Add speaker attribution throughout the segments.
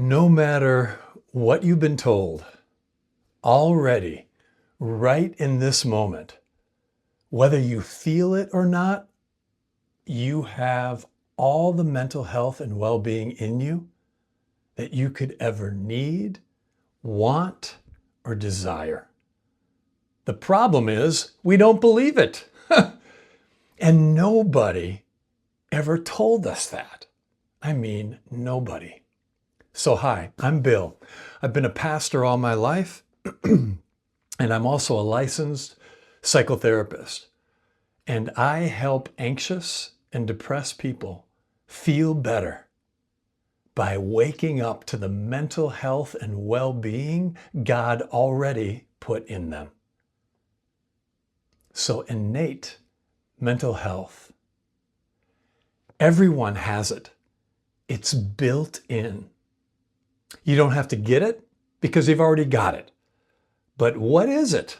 Speaker 1: No matter what you've been told, already, right in this moment, whether you feel it or not, you have all the mental health and well-being in you that you could ever need, want, or desire. The problem is we don't believe it. And nobody ever told us that. I mean, nobody. So hi, I'm Bill. I've been a pastor all my life, and I'm also a licensed psychotherapist. And I help anxious and depressed people feel better by waking up to the mental health and well-being God already put in them. So innate mental health. Everyone has it. It's built in. You don't have to get it because you've already got it. But what is it?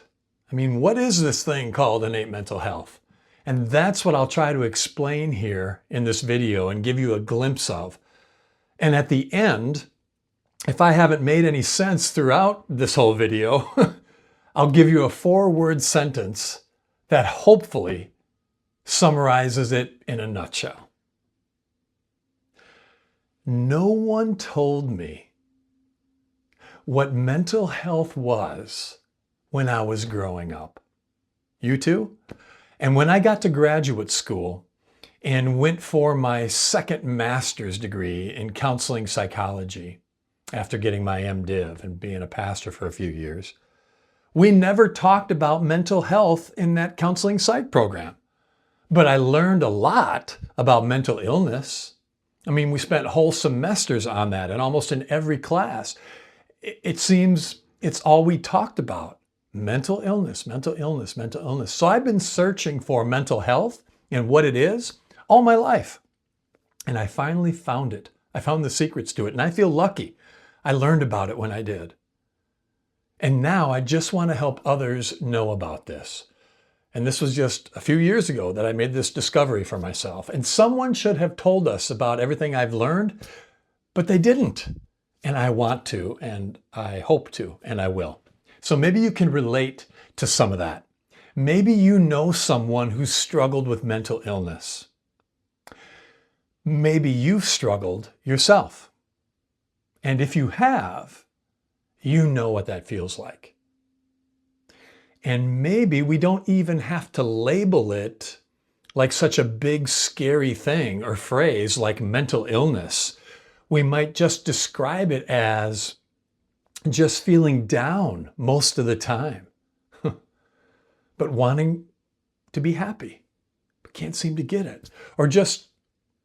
Speaker 1: I mean, what is this thing called innate mental health? And that's what I'll try to explain here in this video and give you a glimpse of. And at the end, if I haven't made any sense throughout this whole video, I'll give you a 4-word sentence that hopefully summarizes it in a nutshell. No one told me what mental health was when I was growing up. You too? And when I got to graduate school and went for my second master's degree in counseling psychology after getting my MDiv and being a pastor for a few years, we never talked about mental health in that counseling psych program. But I learned a lot about mental illness. I mean, we spent whole semesters on that, and almost in every class, it seems it's all we talked about. Mental illness, mental illness, mental illness. So I've been searching for mental health and what it is all my life. And I finally found it. I found the secrets to it, and I feel lucky. I learned about it when I did. And now I just want to help others know about this. And this was just a few years ago that I made this discovery for myself. And someone should have told us about everything I've learned, but they didn't. And I want to, and I hope to, and I will. So maybe you can relate to some of that. Maybe you know someone who's struggled with mental illness. Maybe you've struggled yourself. And if you have, you know what that feels like. And maybe we don't even have to label it like such a big, scary thing or phrase like mental illness. We might just describe it as just feeling down most of the time, but wanting to be happy, but can't seem to get it. Or just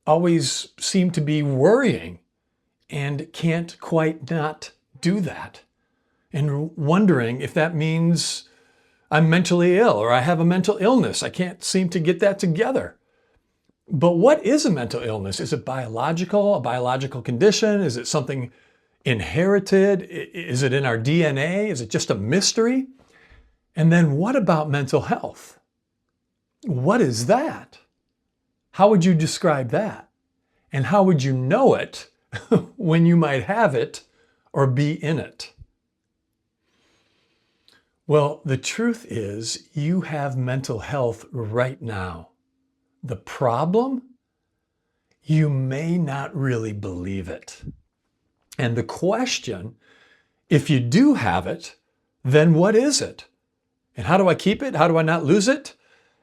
Speaker 1: always seem to be worrying and can't quite not do that. And wondering if that means I'm mentally ill or I have a mental illness. I can't seem to get that together. But what is a mental illness? Is it biological, a biological condition? Is it something inherited? Is it in our DNA? Is it just a mystery? And then what about mental health? What is that? How would you describe that? And how would you know it when you might have it or be in it? Well, the truth is you have mental health right now. The problem? You may not really believe it. And the question, if you do have it, then what is it? And how do I keep it? How do I not lose it?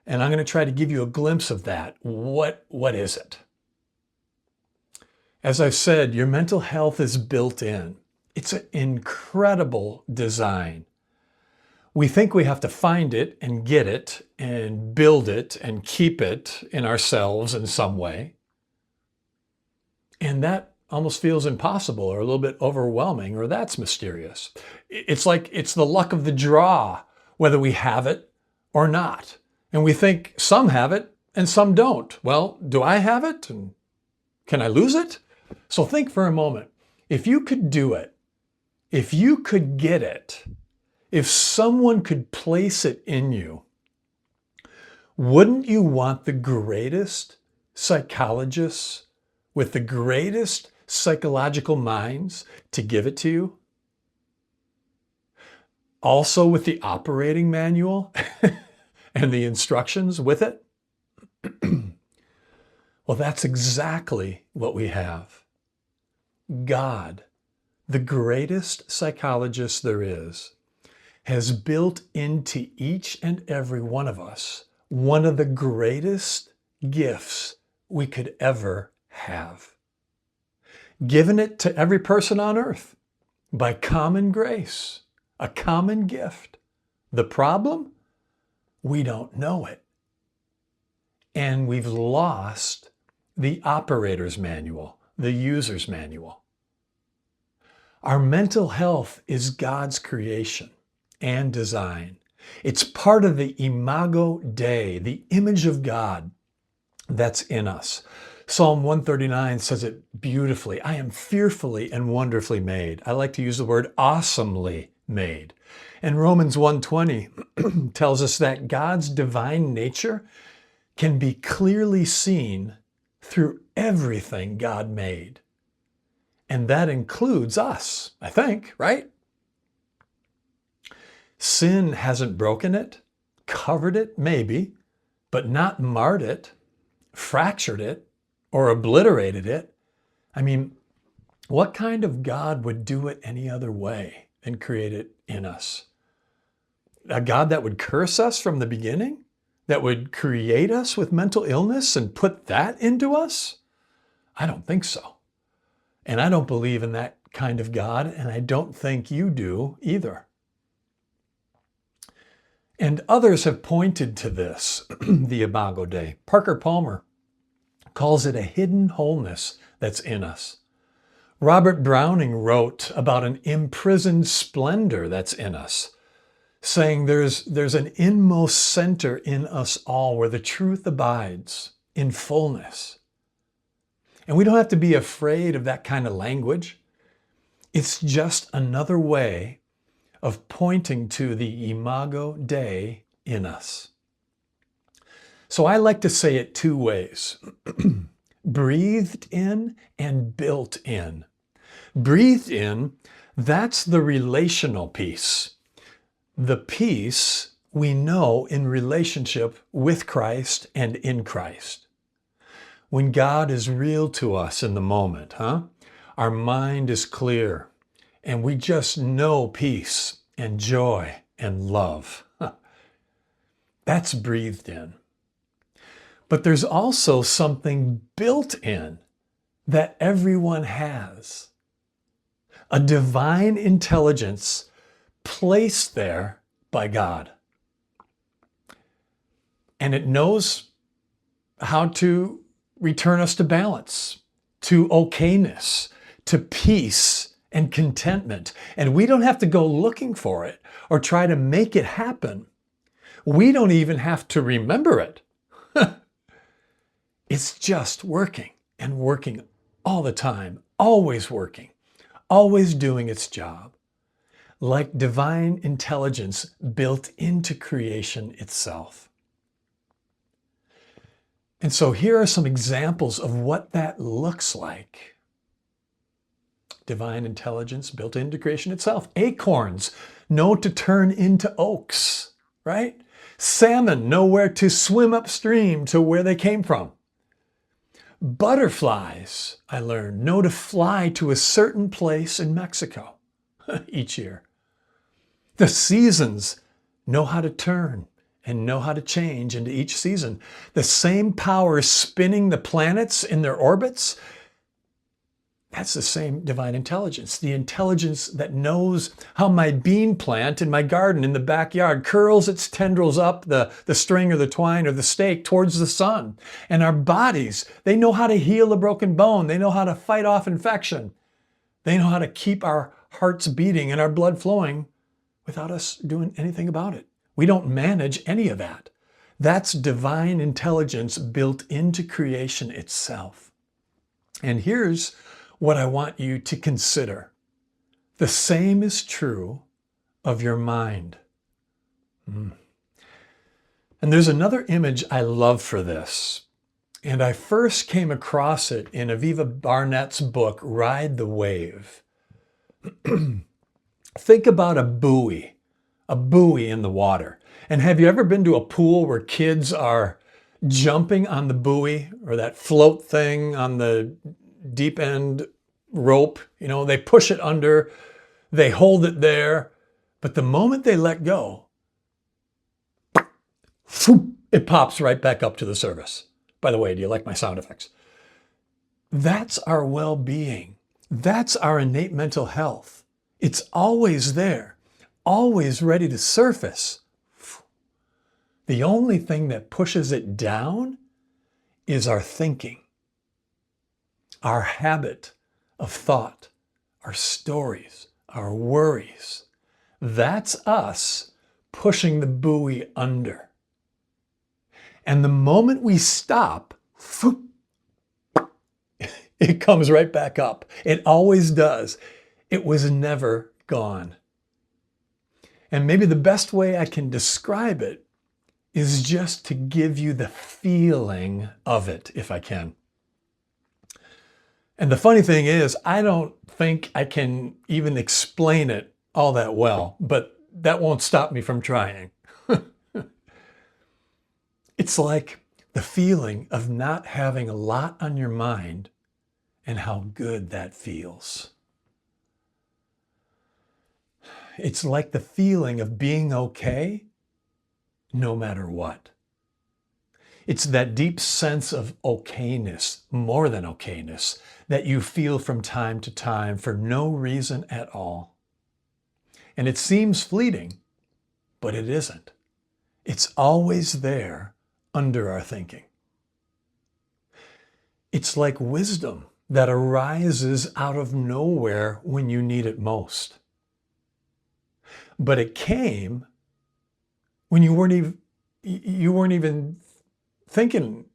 Speaker 1: And I'm going to try to give you a glimpse of that. What is it? As I've said, your mental health is built in. It's an incredible design. We think we have to find it and get it and build it and keep it in ourselves in some way. And that almost feels impossible or a little bit overwhelming, or that's mysterious. It's like it's the luck of the draw, whether we have it or not. And we think some have it and some don't. Well, do I have it? And can I lose it? So think for a moment. If you could do it, if you could get it, if someone could place it in you, wouldn't you want the greatest psychologists with the greatest psychological minds to give it to you? Also with the operating manual and the instructions with it? Well, that's exactly what we have. God, the greatest psychologist there is, has built into each and every one of us one of the greatest gifts we could ever have. Given it to every person on earth by common grace, a common gift. The problem? We don't know it. And we've lost the operator's manual, the user's manual. Our mental health is God's creation and design. It's part of the imago Dei, the image of God that's in us. Psalm 139 says it beautifully. I am fearfully and wonderfully made. I like to use the word awesomely made. And Romans 1:20 tells us that God's divine nature can be clearly seen through everything God made. And that includes us, I think, right? Sin hasn't broken it, covered it, maybe, but not marred it, fractured it, or obliterated it. I mean, what kind of God would do it any other way than create it in us? A God that would curse us from the beginning? That would create us with mental illness and put that into us? I don't think so. And I don't believe in that kind of God, and I don't think you do either. And others have pointed to this, the imago Dei. Parker Palmer calls it a hidden wholeness that's in us. Robert Browning wrote about an imprisoned splendor that's in us, saying there's an inmost center in us all where the truth abides in fullness. And we don't have to be afraid of that kind of language. It's just another way of pointing to the imago Dei in us. So I like to say it two ways. Breathed in and built in. Breathed in, that's the relational piece. The peace we know in relationship with Christ and in Christ. When God is real to us in the moment, our mind is clear and we just know peace and joy and love. That's breathed in. But there's also something built in that everyone has. A divine intelligence placed there by God. And it knows how to return us to balance, to okayness, to peace and contentment. And we don't have to go looking for it or try to make it happen. We don't even have to remember it. It's just working and working all the time, always working, always doing its job, like divine intelligence built into creation itself. And so here are some examples of what that looks like. Divine intelligence built into creation itself. Acorns know to turn into oaks, right? Salmon know where to swim upstream to where they came from. Butterflies, I learned, know to fly to a certain place in Mexico each year. The seasons know how to turn and know how to change into each season. The same power spinning the planets in their orbits, that's the same divine intelligence. The intelligence that knows how my bean plant in my garden in the backyard curls its tendrils up the string or the twine or the stake towards the sun. And our bodies, they know how to heal a broken bone. They know how to fight off infection. They know how to keep our hearts beating and our blood flowing without us doing anything about it. We don't manage any of that. That's divine intelligence built into creation itself. And here's what I want you to consider. The same is true of your mind. And there's another image I love for this. And I first came across it in Aviva Barnett's book, Ride the Wave. Think about a buoy in the water. And have you ever been to a pool where kids are jumping on the buoy or that float thing on the deep end rope? You know, they push it under, they hold it there, but the moment they let go, it pops right back up to the surface. By the way, do you like my sound effects? That's our well-being. That's our innate mental health. It's always there, always ready to surface. The only thing that pushes it down is our thinking, our habit of thought, our stories, our worries. That's us pushing the buoy under. And the moment we stop, it comes right back up. It always does. It was never gone. And maybe the best way I can describe it is just to give you the feeling of it, if I can. And the funny thing is, I don't think I can even explain it all that well, but that won't stop me from trying. It's like the feeling of not having a lot on your mind and how good that feels. It's like the feeling of being okay no matter what. It's that deep sense of okayness, more than okayness, that you feel from time to time for no reason at all. And it seems fleeting, but it isn't. It's always there under our thinking. It's like wisdom that arises out of nowhere when you need it most. But it came when you weren't even thinking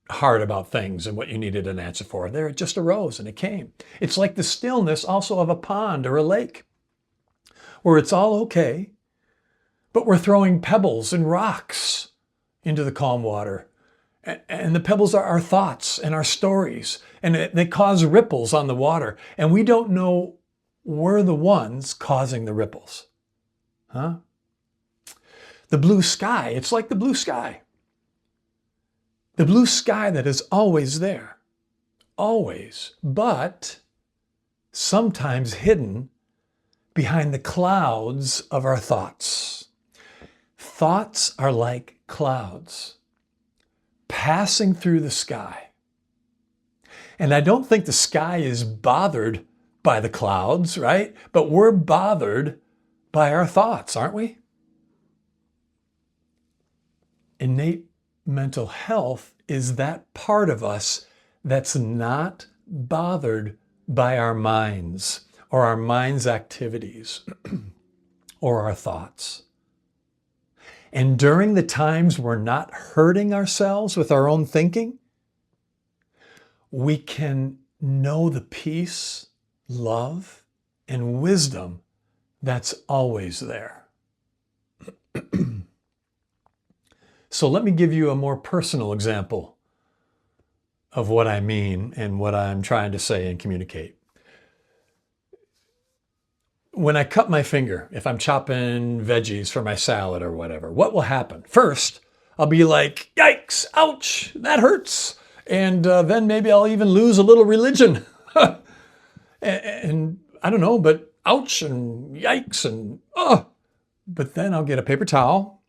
Speaker 1: hard about things and what you needed an answer for. There it just arose and it came. It's like the stillness also of a pond or a lake, where it's all okay, but we're throwing pebbles and rocks into the calm water. And the pebbles are our thoughts and our stories, and they cause ripples on the water. And we don't know we're the ones causing the ripples. Huh? The blue sky, it's like the blue sky. The blue sky that is always there, always, but sometimes hidden behind the clouds of our thoughts. Thoughts are like clouds passing through the sky. And I don't think the sky is bothered by the clouds, right? But we're bothered by our thoughts, aren't we? Innate mental health is that part of us that's not bothered by our minds or our mind's activities or our thoughts. And during the times we're not hurting ourselves with our own thinking, we can know the peace, love, and wisdom that's always there. So let me give you a more personal example of what I mean and what I'm trying to say and communicate. When I cut my finger, if I'm chopping veggies for my salad or whatever, what will happen? First, I'll be like, yikes, ouch, that hurts. And then maybe I'll even lose a little religion. and I don't know, but ouch and yikes and oh. But then I'll get a paper towel,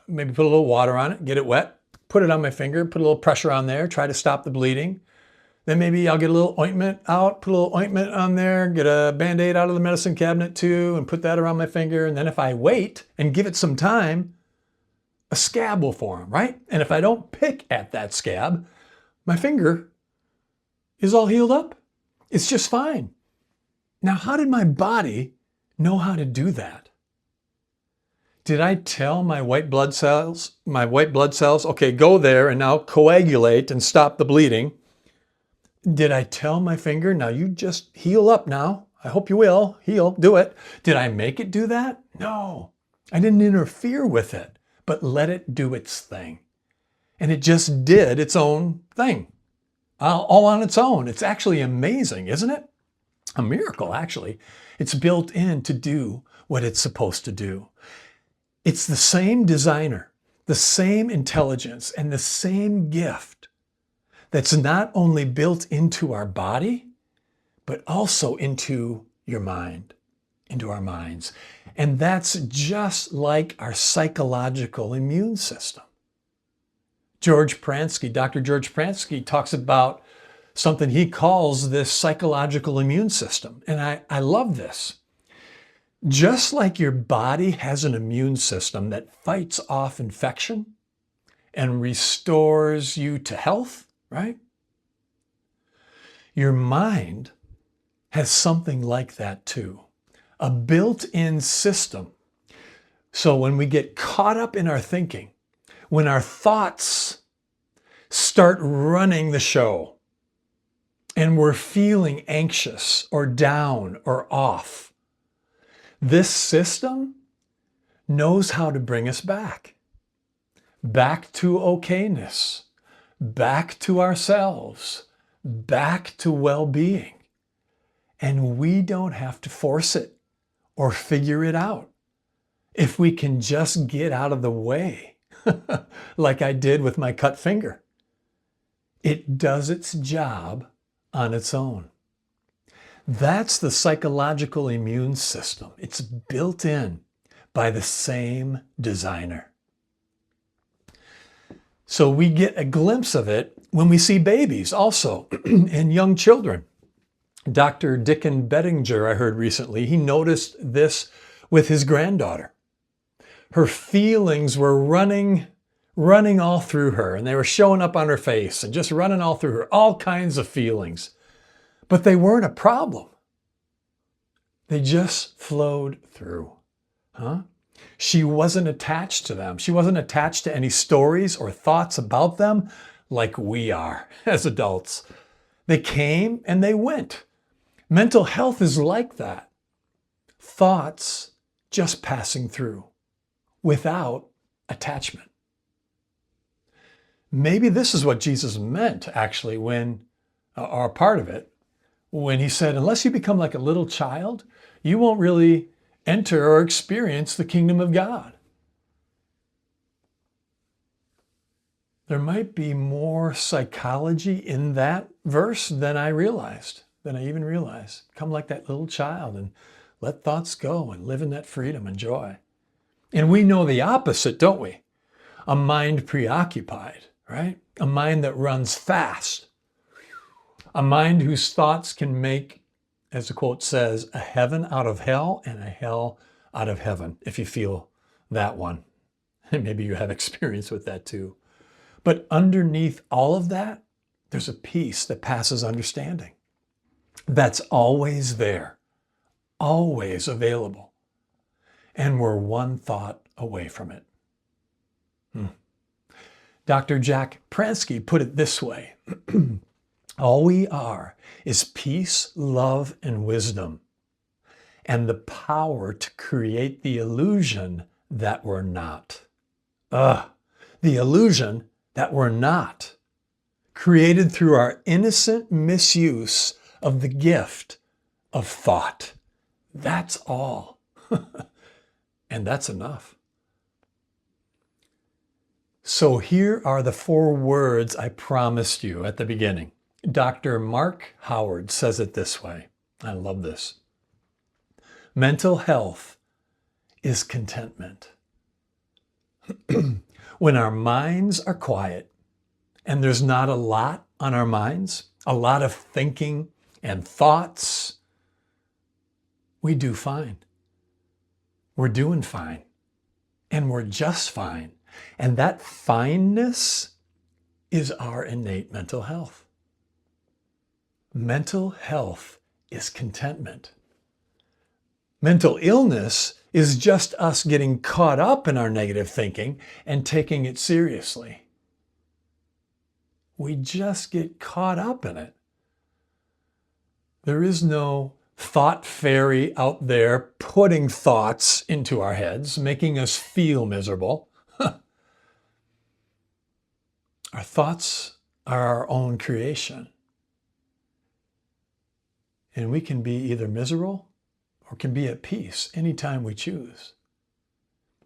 Speaker 1: maybe put a little water on it, get it wet, put it on my finger, put a little pressure on there, try to stop the bleeding. Then maybe I'll get a little ointment out, put a little ointment on there, get a Band-Aid out of the medicine cabinet too, and put that around my finger. And then if I wait and give it some time, a scab will form, right? And if I don't pick at that scab, my finger is all healed up. It's just fine. Now, how did my body know how to do that? Did I tell my white blood cells, okay, go there and now coagulate and stop the bleeding? Did I tell my finger, now you just heal up now? I hope you will. Heal, do it. Did I make it do that? No, I didn't interfere with it, but let it do its thing. and it just did its own thing, all on its own. It's actually amazing, isn't it? A miracle, actually. It's built in to do what it's supposed to do. It's the same designer, the same intelligence, and the same gift that's not only built into our body, but also into your mind, into our minds. And that's just like our psychological immune system. Dr. George Pransky talks about something he calls this psychological immune system. And I love this. Just like your body has an immune system that fights off infection and restores you to health, right? Your mind has something like that too, a built-in system. So when we get caught up in our thinking, when our thoughts start running the show and we're feeling anxious or down or off, this system knows how to bring us back to okayness, back to ourselves, back to well-being. And we don't have to force it or figure it out. If we can just get out of the way, like I did with my cut finger, it does its job on its own. That's the psychological immune system. It's built in by the same designer. So we get a glimpse of it when we see babies also and young children. Dr. Dickon Bettinger, I heard recently, he noticed this with his granddaughter. Her feelings were running all through her, and they were showing up on her face and just running all through her, all kinds of feelings. But they weren't a problem. They just flowed through. She wasn't attached to them. She wasn't attached to any stories or thoughts about them like we are as adults. They came and they went. Mental health is like that. Thoughts just passing through without attachment. Maybe this is what Jesus meant actually when, or part of it, when he said, unless you become like a little child, you won't really enter or experience the kingdom of God. There might be more psychology in that verse than I even realized. Come like that little child and let thoughts go and live in that freedom and joy. And we know the opposite, don't we? A mind preoccupied, right? A mind that runs fast. A mind whose thoughts can make, as the quote says, a heaven out of hell and a hell out of heaven, if you feel that one. And maybe you have experience with that too. But underneath all of that, there's a peace that passes understanding. That's always there, always available. And we're one thought away from it. Dr. Jack Pransky put it this way. All we are is peace, love, and wisdom, and the power to create the illusion that we're not. The illusion that we're not, created through our innocent misuse of the gift of thought. That's all. And that's enough. So here are the 4 words I promised you at the beginning. Dr. Mark Howard says it this way. I love this. Mental health is contentment. When our minds are quiet and there's not a lot on our minds, a lot of thinking and thoughts, we do fine. We're doing fine. And we're just fine. And that fineness is our innate mental health. Mental health is contentment. Mental illness is just us getting caught up in our negative thinking and taking it seriously. We just get caught up in it. There is no thought fairy out there putting thoughts into our heads, making us feel miserable. Our thoughts are our own creation. And we can be either miserable or can be at peace anytime we choose.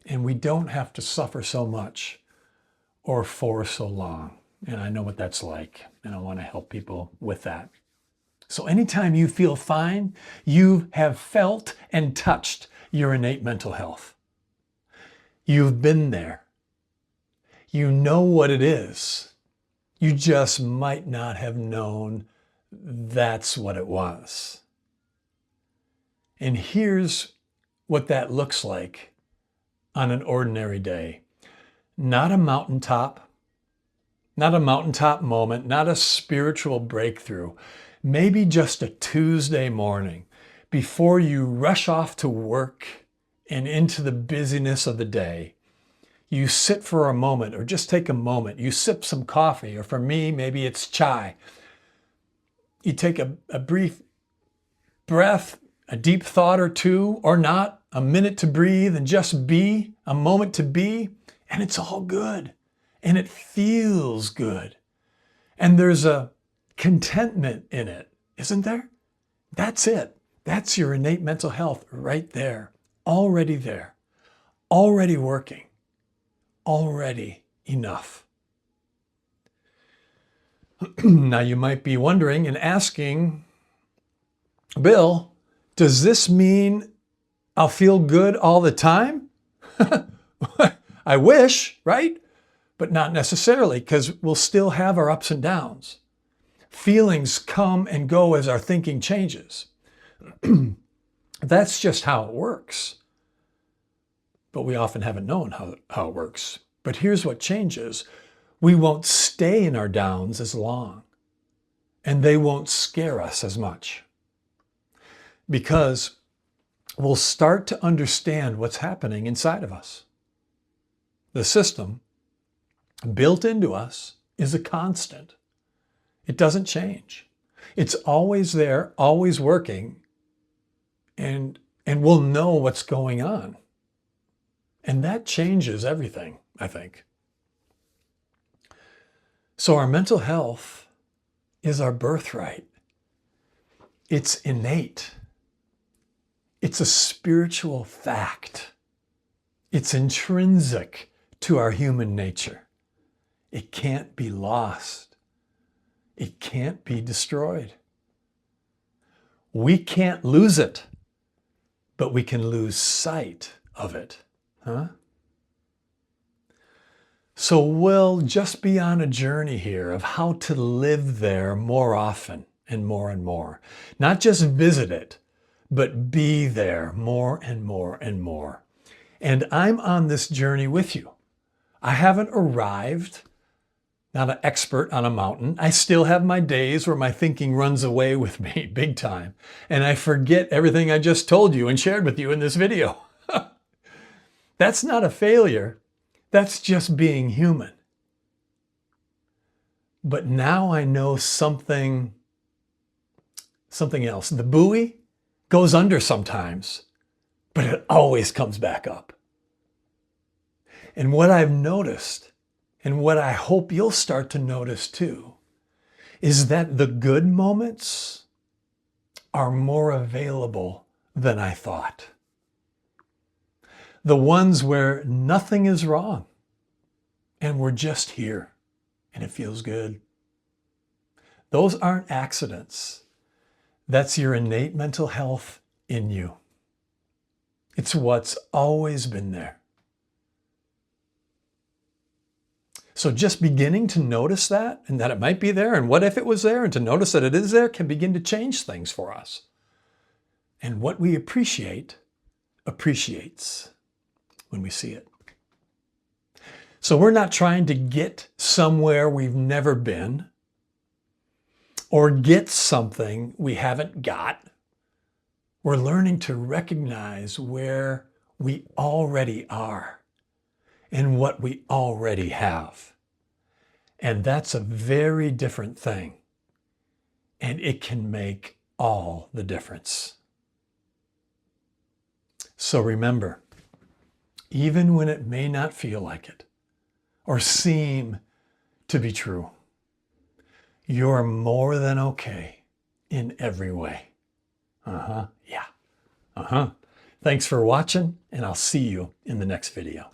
Speaker 1: And we don't have to suffer so much or for so long. And I know what that's like, and I want to help people with that. So anytime you feel fine, you have felt and touched your innate mental health. You've been there. You know what it is. You just might not have known that's what it was. And here's what that looks like on an ordinary day. Not a mountaintop, not a mountaintop moment, not a spiritual breakthrough. Maybe just a Tuesday morning before you rush off to work and into the busyness of the day. You sit for a moment, or just take a moment. You sip some coffee, or for me, maybe it's chai. You take a brief breath, a deep thought or two, or not, a minute to breathe and just be, a moment to be, and it's all good. And it feels good. And there's a contentment in it, isn't there? That's it. That's your innate mental health right there, already working, already enough. Now you might be wondering and asking, Bill, does this mean I'll feel good all the time? I wish, right? But not necessarily, because we'll still have our ups and downs. Feelings come and go as our thinking changes. That's just how it works. But we often haven't known how it works. But here's what changes. We won't stay in our downs as long, and they won't scare us as much, because we'll start to understand what's happening inside of us. The system built into us is a constant. It doesn't change. It's always there, always working, and we'll know what's going on. And that changes everything, I think. So our mental health is our birthright. It's innate. It's a spiritual fact. It's intrinsic to our human nature. It can't be lost. It can't be destroyed. We can't lose it, but we can lose sight of it. So we'll just be on a journey here of how to live there more often and more and more. Not just visit it, but be there more and more and more. And I'm on this journey with you. I haven't arrived, not an expert on a mountain. I still have my days where my thinking runs away with me big time, and I forget everything I just told you and shared with you in this video. That's not a failure. That's just being human. But now I know something else. The buoy goes under sometimes, but it always comes back up. And what I've noticed, and what I hope you'll start to notice too, is that the good moments are more available than I thought. The ones where nothing is wrong and we're just here and it feels good. Those aren't accidents. That's your innate mental health in you. It's what's always been there. So just beginning to notice that, and that it might be there, and what if it was there, and to notice that it is there, can begin to change things for us. And what we appreciate appreciates when we see it. So we're not trying to get somewhere we've never been or get something we haven't got. We're learning to recognize where we already are and what we already have. And that's a very different thing. And it can make all the difference. So remember, even when it may not feel like it or seem to be true. You're more than okay in every way. Yeah. Thanks for watching, and I'll see you in the next video.